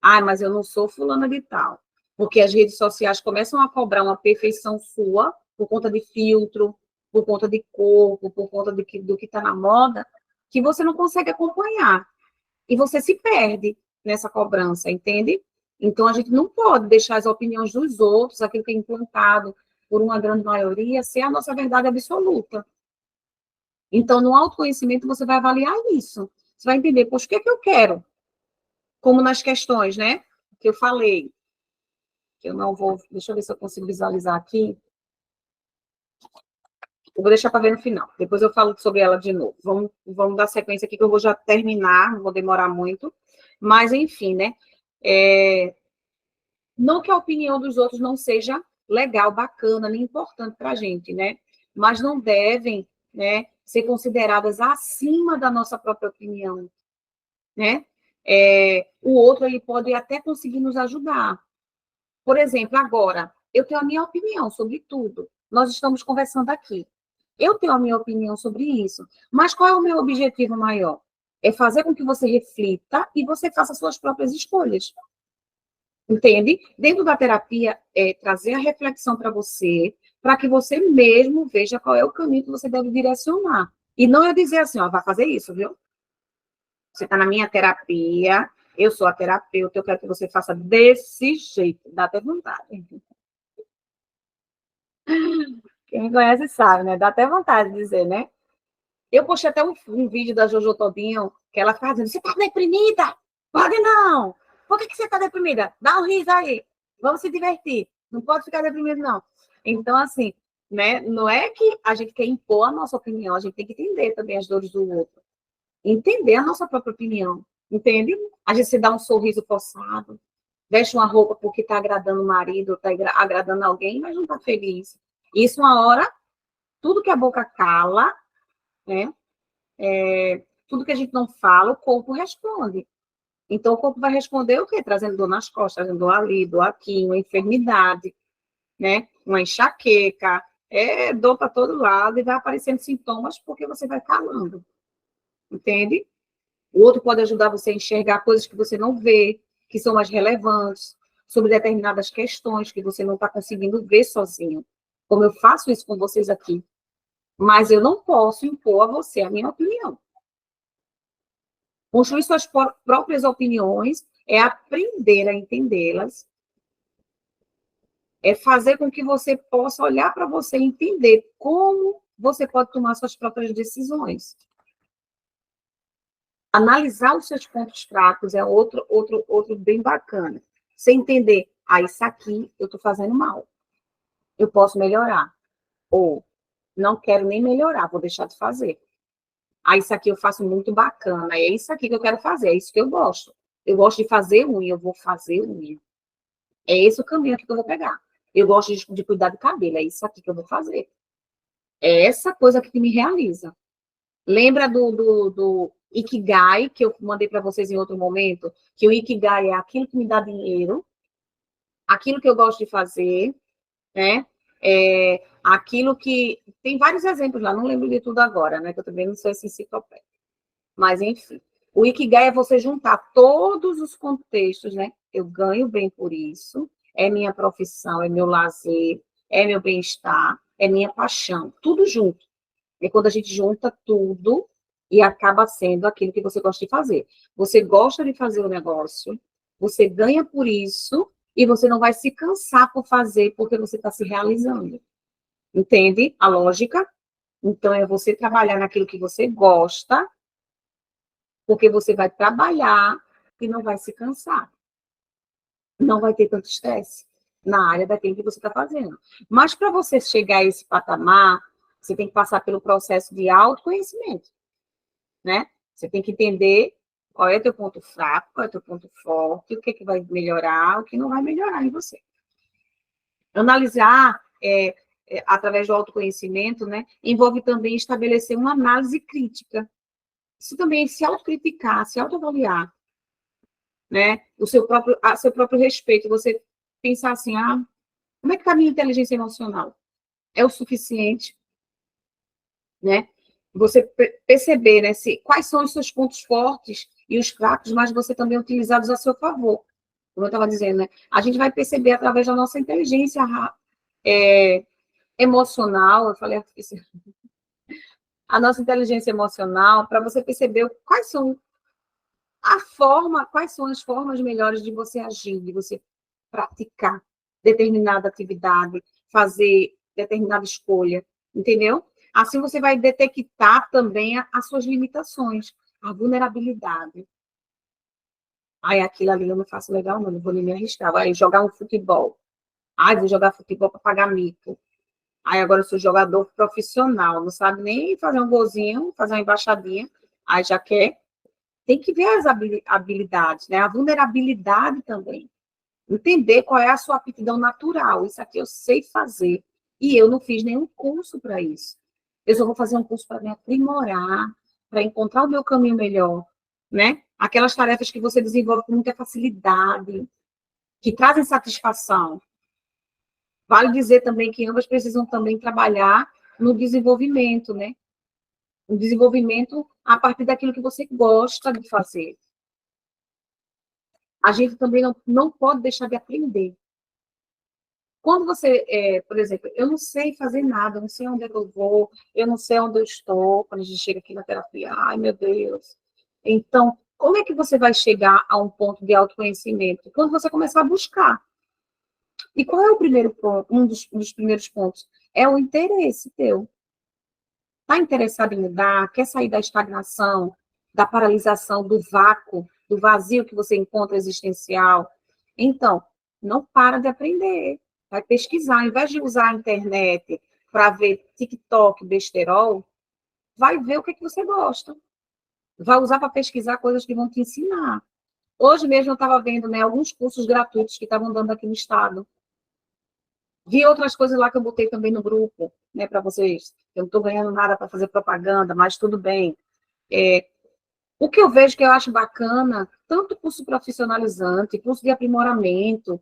Ai, mas eu não sou fulana de tal. Porque as redes sociais começam a cobrar uma perfeição sua por conta de filtro, por conta de corpo, por conta do que está na moda, que você não consegue acompanhar. E você se perde nessa cobrança, entende? Então, a gente não pode deixar as opiniões dos outros, aquilo que é implantado por uma grande maioria, ser a nossa verdade absoluta. Então, no autoconhecimento, você vai avaliar isso. Você vai entender, poxa, o que é que eu quero? Como nas questões, né? Que eu falei. Que eu não vou... Deixa eu ver se eu consigo visualizar aqui. Eu vou deixar para ver no final. Depois eu falo sobre ela de novo. Vamos dar sequência aqui, que eu vou já terminar, não vou demorar muito. Mas, enfim, né? Não que a opinião dos outros não seja legal, bacana, nem importante para a gente, né? Mas não devem, né, ser consideradas acima da nossa própria opinião, né? O outro, ele pode até conseguir nos ajudar. Por exemplo, agora, eu tenho a minha opinião sobre tudo. Nós estamos conversando aqui. Eu tenho a minha opinião sobre isso. Mas qual é o meu objetivo maior? É fazer com que você reflita e você faça suas próprias escolhas. Entende? Dentro da terapia, é trazer a reflexão para você, para que você mesmo veja qual é o caminho que você deve direcionar. E não eu dizer assim, ó, vai fazer isso, viu? Você está na minha terapia, eu sou a terapeuta, eu quero que você faça desse jeito. Dá até vontade. Quem me conhece sabe, né? Dá até vontade de dizer, né? Eu postei até um vídeo da Jojo Todinho, que ela fazendo, você está deprimida? Pode não! Por que você está deprimida? Dá um riso aí, vamos se divertir. Não pode ficar deprimido, não. Então, assim, né? Não é que a gente quer impor a nossa opinião, a gente tem que entender também as dores do outro. Entender a nossa própria opinião, entende? A gente se dá um sorriso forçado, veste uma roupa porque está agradando o marido, está agradando alguém, mas não está feliz. Isso, uma hora, tudo que a boca cala, né? Tudo que a gente não fala, o corpo responde. Então, o corpo vai responder o quê? Trazendo dor nas costas, trazendo dor ali, dor aqui, uma enfermidade, né? Uma enxaqueca, dor para todo lado e vai aparecendo sintomas porque você vai calando, entende? O outro pode ajudar você a enxergar coisas que você não vê, que são mais relevantes, sobre determinadas questões que você não está conseguindo ver sozinho. Como eu faço isso com vocês aqui. Mas eu não posso impor a você a minha opinião. Construir suas próprias opiniões é aprender a entendê-las, é fazer com que você possa olhar para você e entender como você pode tomar suas próprias decisões. Analisar os seus pontos fracos é outro bem bacana. Você entender, isso aqui eu estou fazendo mal. Eu posso melhorar. Ou, não quero nem melhorar, vou deixar de fazer. Isso aqui eu faço muito bacana, é isso aqui que eu quero fazer, é isso que eu gosto. Eu gosto de fazer unha, eu vou fazer unha. É esse o caminho aqui que eu vou pegar. Eu gosto de cuidar do cabelo, é isso aqui que eu vou fazer. É essa coisa aqui que me realiza. Lembra do Ikigai, que eu mandei para vocês em outro momento? Que o Ikigai é aquilo que me dá dinheiro, aquilo que eu gosto de fazer, né? Aquilo que... Tem vários exemplos lá, não lembro de tudo agora, né? Que eu também não sou esse enciclopédia. Mas, enfim. O Ikigai é você juntar todos os contextos, né? Eu ganho bem por isso, é minha profissão, é meu lazer, é meu bem-estar, é minha paixão, tudo junto. É quando a gente junta tudo e acaba sendo aquilo que você gosta de fazer. Você gosta de fazer o negócio, você ganha por isso e você não vai se cansar por fazer porque você está se realizando. Entende a lógica? Então, é você trabalhar naquilo que você gosta, porque você vai trabalhar e não vai se cansar. Não vai ter tanto estresse na área daquilo que você está fazendo. Mas para você chegar a esse patamar, você tem que passar pelo processo de autoconhecimento, né? Você tem que entender qual é o teu ponto fraco, qual é o teu ponto forte, o que, que vai melhorar, o que não vai melhorar em você. Analisar através do autoconhecimento, né, envolve também estabelecer uma análise crítica. Isso também é se autocriticar, se autoavaliar, né? Seu próprio respeito, você pensar assim, como é que está a minha inteligência emocional? É o suficiente, né? Você perceber, né, quais são os seus pontos fortes e os fracos, mas você também utilizados a seu favor. Como eu estava dizendo, né? A gente vai perceber através da nossa inteligência emocional, eu falei a nossa inteligência emocional, para você perceber quais são as formas melhores de você agir, de você praticar determinada atividade, fazer determinada escolha, entendeu? Assim você vai detectar também as suas limitações, a vulnerabilidade. Aí aquilo ali eu não faço legal, não vou nem me arriscar. Vai jogar um futebol. Vou jogar futebol para pagar mico. Aí agora eu sou jogador profissional, não sabe nem fazer um golzinho, fazer uma embaixadinha. Aí já quer. Tem que ver as habilidades, né? A vulnerabilidade também. Entender qual é a sua aptidão natural. Isso aqui eu sei fazer. E eu não fiz nenhum curso para isso. Eu só vou fazer um curso para me aprimorar, para encontrar o meu caminho melhor, né? Aquelas tarefas que você desenvolve com muita facilidade, que trazem satisfação. Vale dizer também que ambas precisam também trabalhar no desenvolvimento, né? O desenvolvimento a partir daquilo que você gosta de fazer. A gente também não pode deixar de aprender. Quando você, por exemplo, eu não sei fazer nada, eu não sei onde é que eu vou, eu não sei onde eu estou, quando a gente chega aqui na terapia, ai meu Deus. Então, como é que você vai chegar a um ponto de autoconhecimento? Quando você começar a buscar. E qual é o primeiro ponto, um dos primeiros pontos? É o interesse teu. Está interessado em mudar? Quer sair da estagnação, da paralisação, do vácuo, do vazio que você encontra existencial? Então, não para de aprender. Vai pesquisar. Ao invés de usar a internet para ver TikTok, besterol, vai ver o que, que você gosta. Vai usar para pesquisar coisas que vão te ensinar. Hoje mesmo eu estava vendo, né, alguns cursos gratuitos que estavam dando aqui no estado. Vi outras coisas lá que eu botei também no grupo, né, para vocês. Eu não estou ganhando nada para fazer propaganda, mas tudo bem. O que eu vejo que eu acho bacana, tanto curso profissionalizante, curso de aprimoramento,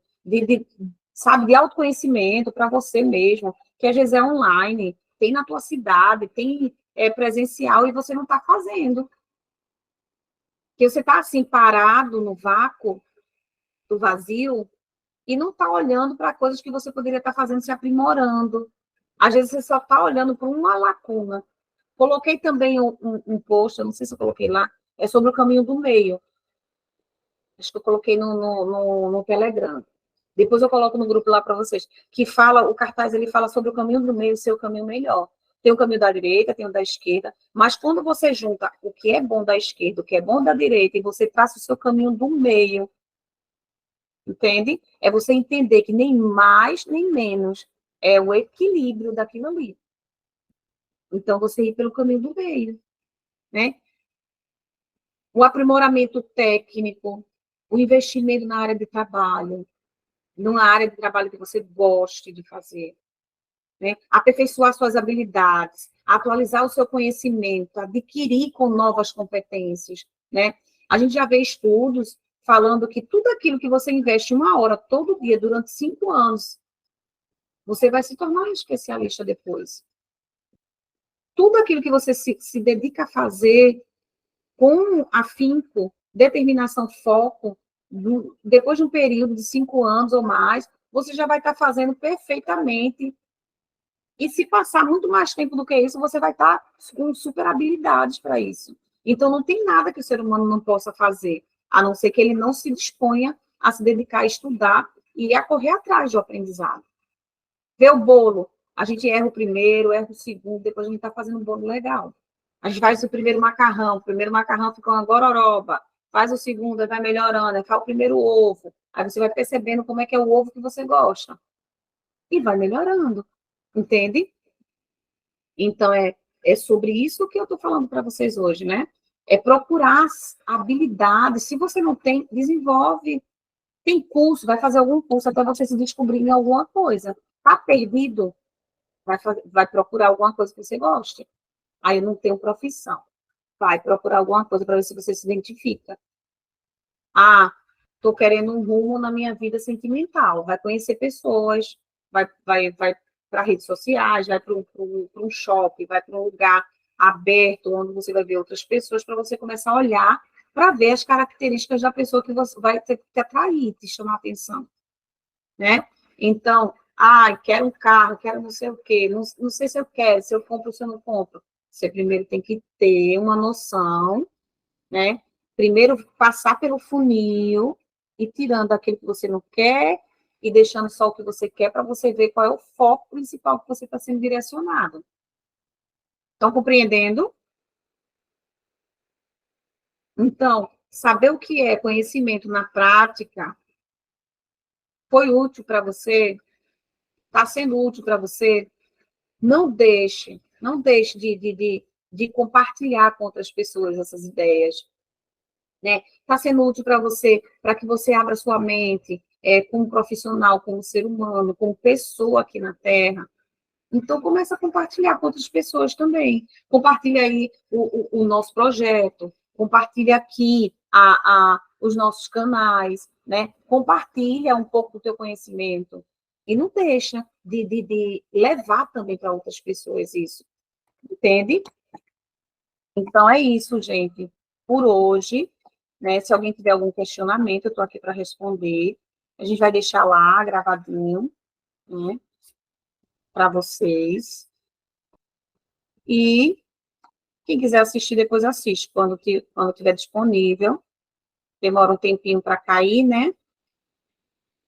sabe, de autoconhecimento para você mesmo, que às vezes é online, tem na tua cidade, tem presencial e você não está fazendo. Que você está assim, parado no vácuo, do vazio, e não está olhando para coisas que você poderia estar fazendo, se aprimorando. Às vezes você só está olhando para uma lacuna. Coloquei também um post, eu não sei se eu coloquei lá, é sobre o caminho do meio. Acho que eu coloquei no Telegram. Depois eu coloco no grupo lá para vocês. Que fala, o cartaz ele fala sobre o caminho do meio, o seu caminho melhor. Tem o caminho da direita, tem o da esquerda, mas quando você junta o que é bom da esquerda, o que é bom da direita, e você traça o seu caminho do meio, entende? É você entender que nem mais, nem menos. É o equilíbrio daquilo ali. Então, você ir pelo caminho do meio, né? O aprimoramento técnico, o investimento na área de trabalho, numa área de trabalho que você goste de fazer, né? Aperfeiçoar suas habilidades, atualizar o seu conhecimento, adquirir com novas competências, né? A gente já vê estudos falando que tudo aquilo que você investe 1 hora todo dia durante 5 anos, você vai se tornar um especialista depois. Tudo aquilo que você se dedica a fazer com afinco, determinação, foco, depois de um período de 5 anos ou mais, você já vai estar fazendo perfeitamente. E se passar muito mais tempo do que isso, você vai estar com super habilidades para isso. Então, não tem nada que o ser humano não possa fazer, a não ser que ele não se disponha a se dedicar a estudar e a correr atrás do aprendizado. Ver o bolo. A gente erra o primeiro, erra o segundo, depois a gente está fazendo um bolo legal. A gente faz o primeiro macarrão fica uma gororoba, faz o segundo, vai melhorando, aí faz o primeiro ovo, aí você vai percebendo como é que é o ovo que você gosta, e vai melhorando, entende? Então, é sobre isso que eu estou falando para vocês hoje, né? É procurar as habilidades, se você não tem, desenvolve, tem curso, vai fazer algum curso até você se descobrir em alguma coisa. Está perdido? Vai procurar alguma coisa que você goste. Aí eu não tenho profissão. Vai procurar alguma coisa para ver se você se identifica. Ah, estou querendo um rumo na minha vida sentimental. Vai conhecer pessoas, vai para redes sociais, vai para um shopping, vai para um lugar aberto, onde você vai ver outras pessoas, para você começar a olhar para ver as características da pessoa que você vai ter que atrair, te chamar a atenção, né? Então, quero um carro, quero não sei o quê, não sei se eu quero, se eu compro ou se eu não compro. Você primeiro tem que ter uma noção, né? Primeiro passar pelo funil e tirando aquilo que você não quer e deixando só o que você quer para você ver qual é o foco principal que você está sendo direcionado. Estão compreendendo? Então, saber o que é conhecimento na prática foi útil para você? Está sendo útil para você? Não deixe de compartilhar com outras pessoas essas ideias, né? Está sendo útil para você, para que você abra sua mente, como profissional, como ser humano, como pessoa aqui na Terra. Então, começa a compartilhar com outras pessoas também. Compartilha aí o nosso projeto, compartilha aqui os nossos canais, né? Compartilha um pouco do teu conhecimento. E não deixa de levar também para outras pessoas isso. Entende? Então, é isso, gente. Por hoje, né? Se alguém tiver algum questionamento, eu estou aqui para responder. A gente vai deixar lá gravadinho, né? Para vocês. E quem quiser assistir, depois assiste, quando tiver disponível. Demora um tempinho para cair, né?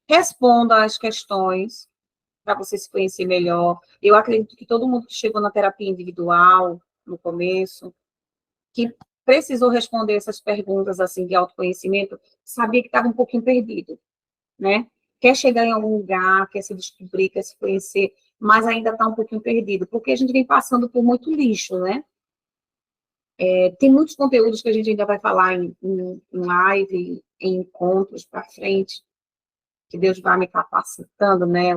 Responda as questões para você se conhecer melhor. Eu acredito que todo mundo que chegou na terapia individual, no começo, que precisou responder essas perguntas assim de autoconhecimento, sabia que estava um pouquinho perdido, né? Quer chegar em algum lugar, quer se descobrir, quer se conhecer, mas ainda está um pouquinho perdido, porque a gente vem passando por muito lixo, né? Tem muitos conteúdos que a gente ainda vai falar em live, em encontros para frente, que Deus vai me capacitando, né,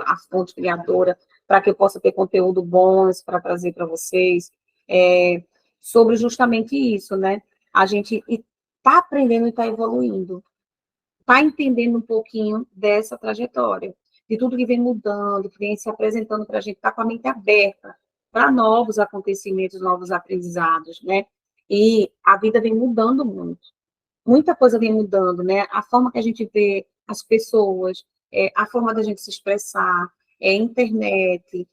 a fonte criadora, para que eu possa ter conteúdo bons para trazer para vocês, sobre justamente isso, né? A gente está aprendendo e está evoluindo, está entendendo um pouquinho dessa trajetória, de tudo que vem mudando, que vem se apresentando para a gente, está com a mente aberta para novos acontecimentos, novos aprendizados, né? E a vida vem mudando muito. Muita coisa vem mudando, né? A forma que a gente vê as pessoas, a forma da gente se expressar, internet,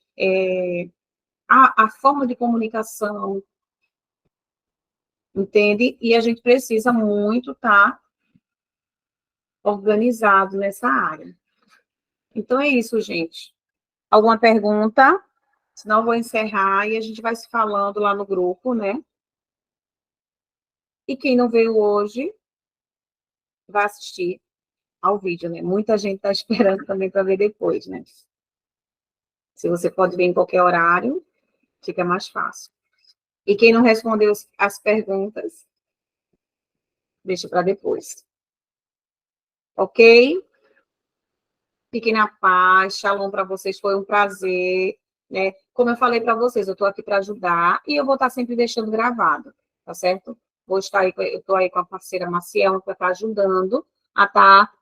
a forma de comunicação, entende? E a gente precisa muito estar organizado nessa área. Então é isso, gente. Alguma pergunta? Senão eu vou encerrar e a gente vai se falando lá no grupo, né? E quem não veio hoje, vai assistir ao vídeo, né? Muita gente está esperando também para ver depois, né? Se você pode ver em qualquer horário, fica mais fácil. E quem não respondeu as perguntas, deixa para depois. Ok? Fiquem na paz. Shalom para vocês. Foi um prazer, né? Como eu falei para vocês, eu estou aqui para ajudar e eu vou estar sempre deixando gravado, tá certo? Vou estar aí, eu estou aí com a parceira Maciel, que vai estar ajudando a estar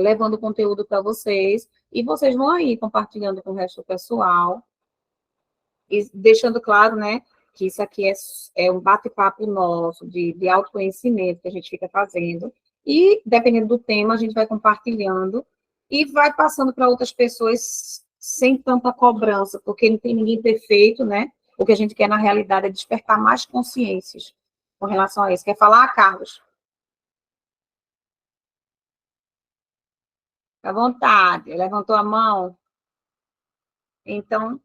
levando conteúdo para vocês. E vocês vão aí compartilhando com o resto do pessoal. E deixando claro, né, que isso aqui é um bate-papo nosso, de autoconhecimento que a gente fica fazendo, e, dependendo do tema, a gente vai compartilhando e vai passando para outras pessoas sem tanta cobrança, porque não tem ninguém perfeito, né? O que a gente quer, na realidade, é despertar mais consciências com relação a isso. Quer falar, Carlos? Fica à vontade. Levantou a mão? Então,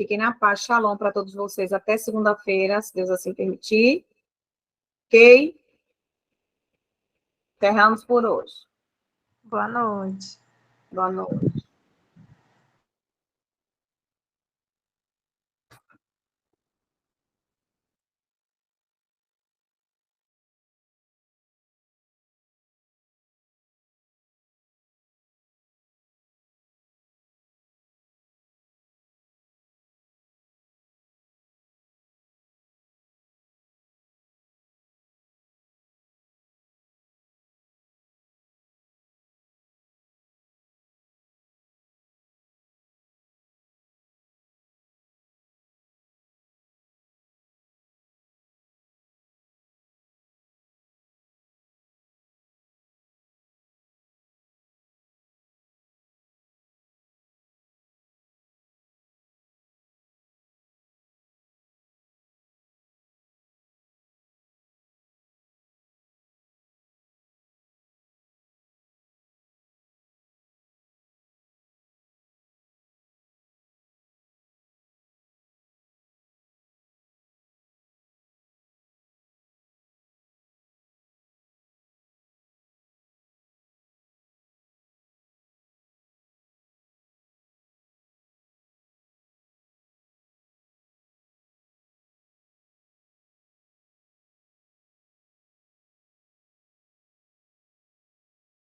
Fiquem na paz. Shalom para todos vocês. Até segunda-feira, se Deus assim permitir. Ok? Encerramos por hoje. Boa noite. Boa noite.